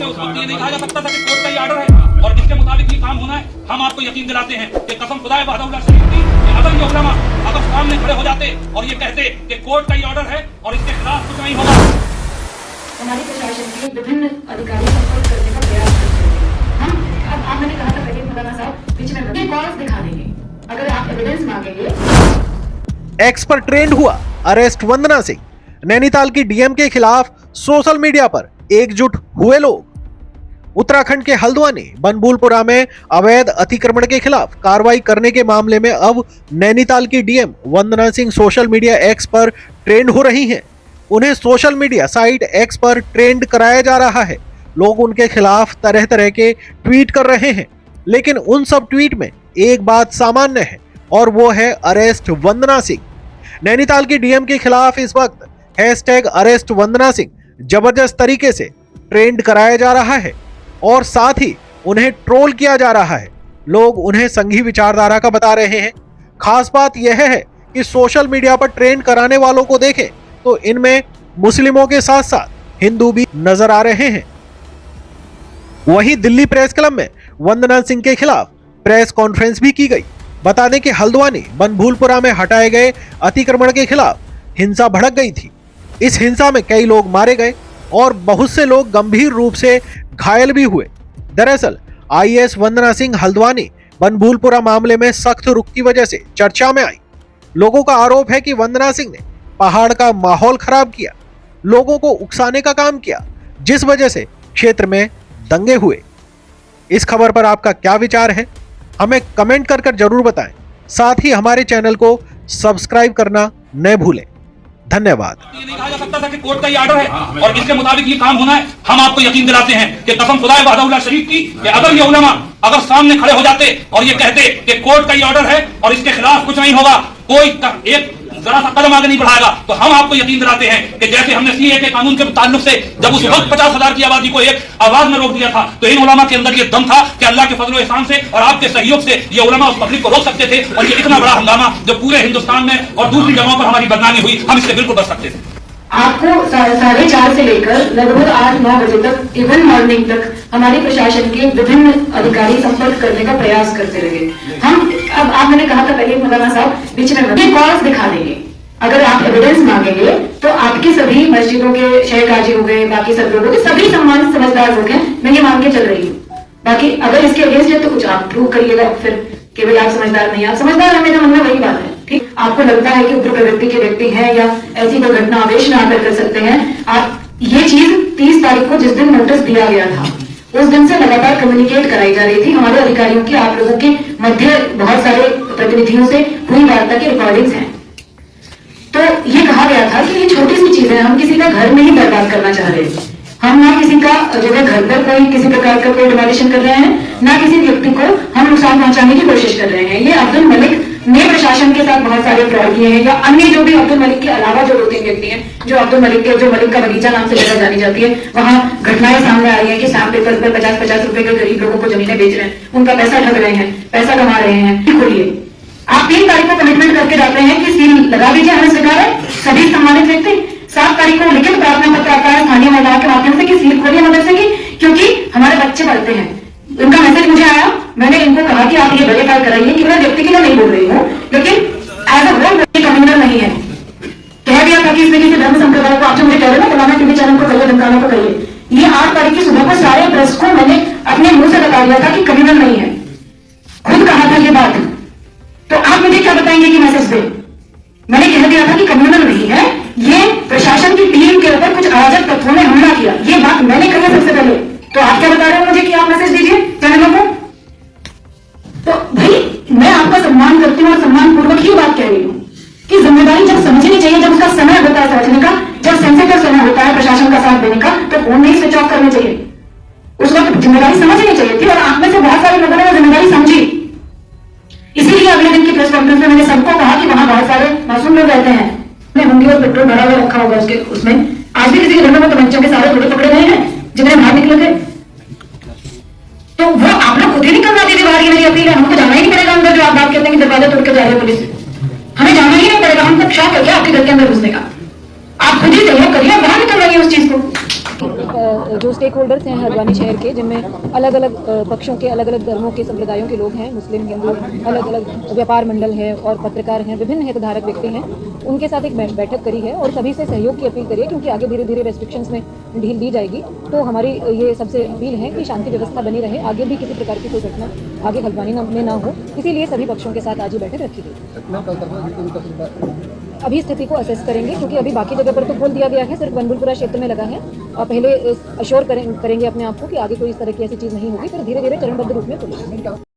से उस वक्त ये नहीं कहा जा सकता था कि कोर्ट का ये ऑर्डर है और जिसके मुताबिक ये काम होना है। हम आपको यकीन दिलाते हैं कि कसम खुदाए वहदहुल्ला शरीफ की कि अगर ये उलमा अगर सामने खड़े हो जाते और ये कहते कि कोर्ट का ये ऑर्डर है और इसके खिलाफ कुछ नहीं होगा। हमारे प्रशासन के विभिन्न अधिकारी संपर्क करने का प्रयास करते हैं। हम अब मैंने कहा था पहले मौलाना साहब बीच में कॉल्स दिखा देंगे अगर आप एविडेंस मांगेंगे। एक्स पर ट्रेंड हुआ अरेस्ट वंदना सिंह। नैनीताल की डीएम के खिलाफ सोशल मीडिया पर एकजुट हुए लोग। उत्तराखंड के हल्द्वानी बनभूलपुरा में अवैध अतिक्रमण के खिलाफ कार्रवाई करने के मामले में अब नैनीताल की डीएम वंदना सिंह सोशल मीडिया एक्स पर ट्रेंड हो रही हैं। उन्हें सोशल मीडिया साइट एक्स पर ट्रेंड कराया जा रहा है। लोग उनके खिलाफ तरह तरह के ट्वीट कर रहे हैं, लेकिन उन सब ट्वीट में एक बात सामान्य है और वो है अरेस्ट वंदना सिंह। नैनीताल की डीएम के खिलाफ इस वक्त #अरेस्ट वंदना सिंह जबरदस्त तरीके से ट्रेंड कराया जा रहा है और साथ ही उन्हें ट्रोल किया जा रहा है। लोग उन्हें संघी विचारधारा का बता रहे हैं। खास बात यह है कि सोशल मीडिया पर ट्रेंड कराने वालों को देखें तो इनमें मुस्लिमों के साथ साथ हिंदू भी नजर आ रहे हैं। वहीं दिल्ली प्रेस क्लब में वंदना सिंह के खिलाफ प्रेस कॉन्फ्रेंस भी की गई। बता दें कि हल्द्वानी बनभूलपुरा में हटाए गए अतिक्रमण के खिलाफ हिंसा भड़क गई थी। इस हिंसा में कई लोग मारे गए और बहुत से लोग गंभीर रूप से घायल भी हुए। दरअसल आईएएस वंदना सिंह हल्द्वानी बनभूलपुरा मामले में सख्त रुख की वजह से चर्चा में आई। लोगों का आरोप है कि वंदना सिंह ने पहाड़ का माहौल खराब किया, लोगों को उकसाने का काम किया, जिस वजह से क्षेत्र में दंगे हुए। इस खबर पर आपका क्या विचार है, हमें कमेंट कर जरूर बताएं। साथ ही हमारे चैनल को सब्सक्राइब करना न भूलें। धन्यवाद। ये नहीं कहा जा सकता था कि कोर्ट का ये ऑर्डर है और जिसके मुताबिक ये काम होना है। हम आपको यकीन दिलाते हैं कि कसम खुदाए वहदहुल्ला शरीफ की कि अगर ये उलमा अगर सामने खड़े हो जाते और ये कहते कि कोर्ट का ये ऑर्डर है और इसके खिलाफ कुछ नहीं होगा, कोई एक जरा सा कदम आगे नहीं बढ़ाएगा, तो हम आपको यकीन दिलाते हैं कि जैसे हमने सीए के कानून के ताल्लुक से जब उस वक्त 50,000 की आबादी को एक आवाज में रोक दिया था तो इन उलमा के अंदर ये दम था कि अल्लाह के फजल एहसान से और आपके सहयोग से ये उलमा उस पब्लिक को रोक सकते थे और ये इतना बड़ा हंगामा जो पूरे हिंदुस्तान में और दूसरी जगहों पर हमारी बदनामी हुई, हम इससे बिल्कुल बच सकते थे। आपको 4:30 से लेकर लगभग 8-9 बजे तक इवन मॉर्निंग तक हमारे प्रशासन के विभिन्न अधिकारी संपर्क करने का प्रयास करते रहे। हम अब आप मैंने कहा था पहले मौलाना साहब बीच में कॉल्स दिखा देंगे अगर आप एविडेंस मांगेंगे तो आपके सभी मस्जिदों के शेख काजी हो गए, बाकी सब लोगों के सभी सम्मानित समझदार लोग हैं, मैं ये मान के चल रही हूँ। बाकी अगर इसके अगेंस्ट है तो कुछ आप प्रूव करिएगा फिर कि भाई आप समझदार नहीं, आप समझदार है, मेरा मन में वही बात है। ठीक, आपको लगता है कि उग्र प्रवृत्ति के व्यक्ति हैं या ऐसी कोई घटना आवेश में आकर कर सकते हैं। आप ये चीज 30 तारीख को जिस दिन नोटिस दिया गया था उस दिन से लगातार कम्युनिकेट कराई जा रही थी हमारे अधिकारियों की, आप लोगों के मध्य बहुत सारे प्रतिनिधियों से हुई वार्ता की रिकॉर्डिंग्स हैं। तो ये कहा गया था कि ये छोटी सी चीज है, हम किसी का घर नहीं बर्बाद करना चाह रहे, हम ना किसी का जो है घर पर कोई किसी प्रकार का कोई डिमोलिशन कर रहे हैं, ना किसी व्यक्ति को हम नुकसान पहुंचाने की कोशिश कर रहे हैं। ये अब्दुल मलिक ने प्रशासन के साथ बहुत सारे फ्रॉड किए हैं या अन्य जो भी अब्दुल मलिक के अलावा जो 2-3 व्यक्ति हैं जो अब्दुल मलिक के जो मलिक का बगीचा नाम से जगह जानी जाती है, वहां घटनाएं सामने आ रही है कि स्टाम्प पेपर पर 50-50 रुपए के गरीब लोगों को जमीनें बेच रहे हैं, उनका पैसा ठग रहे हैं, पैसा कमा रहे हैं। खोलिए, आप 3 तारीख को कमिटमेंट करके जाते हैं कि सील लगा दीजिए, हमें स्वीकार है सभी सम्मानित व्यक्ति। 7 तारीख को लिखित प्रार्थना पत्र आता है स्थानीय महिलाओं के माध्यम से कि सील खोलिए मदरसे की, क्योंकि हमारे बच्चे पढ़ते हैं। उनका मैसेज मुझे आया, मैंने इनको कहा कि आप ये वेरीफाई कराइए कि मैं व्यक्ति के लिए नहीं बोल रही हूँ, लेकिन एज अ होल कम्युनल नहीं है। कह दिया था कि इसमें किसी धर्म संप्रदाय को आप जो मुझे कह रहे हैं ना फलाना टीवी चैनल को करिए, धमकाना को करिए। ये 8 तारीख की सुबह को सारे प्रेस को मैंने अपने मुंह से बता दिया था कि कम्युनल नहीं है, खुद कहा था ये बात। तो आप मुझे क्या बताएंगे कि मैसेज दे? मैंने कह दिया था कि कम्युनल नहीं है, ये प्रशासन की टीम के ऊपर कुछ अराजक तत्वों ने हमला किया, ये बात मैंने कही सबसे पहले। तो आप क्या बता रहे हो मुझे कि आप मैसेज दीजिए चैनलों को? तो भाई मैं आपका सम्मान करती हूँ और सम्मान पूर्वक ही बात कह रही हूँ कि जिम्मेदारी जब समझनी चाहिए, जब उसका समय होता है समझने का, जब सेंसिटिव समय होता है प्रशासन का साथ देने का, तो फोन नहीं स्विच ऑफ करने चाहिए। उस वक्त जिम्मेदारी समझनी चाहिए थी और आप में से बहुत सारे लोगों ने वो जिम्मेदारी समझी। इसीलिए अगले दिन की प्रेस कॉन्फ्रेंस में मैंने सबको कहा कि वहां बहुत सारे मासूम लोग रहते हैं, हुंडी और पेट्रोल भरा हुआ रखा होगा उसके उसमें। आज भी किसी के घर में तमंचों के सारे थोड़े पकड़े गए हैं जिन्हें बाहर निकले थे। तो वो आप लोग खुद ही नहीं करवा दीजिए बाहर। ये मेरी अपील है, हमको जाना ही नहीं पड़ेगा अंदर। जो आप बात कहते हैं कि दरवाजा तोड़ के जा रहे हैं पुलिस, हमें जाना ही नहीं पड़ेगा। हमको शौक है क्या आपके घर के अंदर घुसने का? आप खुद ही सहयोग करिए, बाहर निकलवाइए उस चीज को। जो स्टेक होल्डर्स हैं हल्द्वानी शहर के, जिनमें अलग अलग पक्षों के, अलग अलग धर्मों के, संप्रदायों के लोग हैं, मुस्लिम, हिंदू, अलग अलग व्यापार मंडल है और पत्रकार हैं, विभिन्न हितधारक व्यक्ति हैं, उनके साथ एक बैठक करी है और सभी से सहयोग की अपील करी है, क्योंकि आगे धीरे धीरे रेस्ट्रिक्शंस में ढील दी जाएगी। तो हमारी ये सबसे अपील है कि शांति व्यवस्था बनी रहे, आगे भी किसी प्रकार की कोई घटना आगे हल्द्वानी में ना हो, इसीलिए सभी पक्षों के साथ आज ही बैठक रखी गई। अभी स्थिति को असेस करेंगे, क्योंकि अभी बाकी जगह पर तो खोल दिया गया है, सिर्फ बनबुलपुरा क्षेत्र में लगा है। और पहले अश्योर करेंगे अपने आप को कि आगे कोई इस तरह की ऐसी चीज़ नहीं होगी, फिर धीरे धीरे चरणबद्ध रूप में खोलेंगे।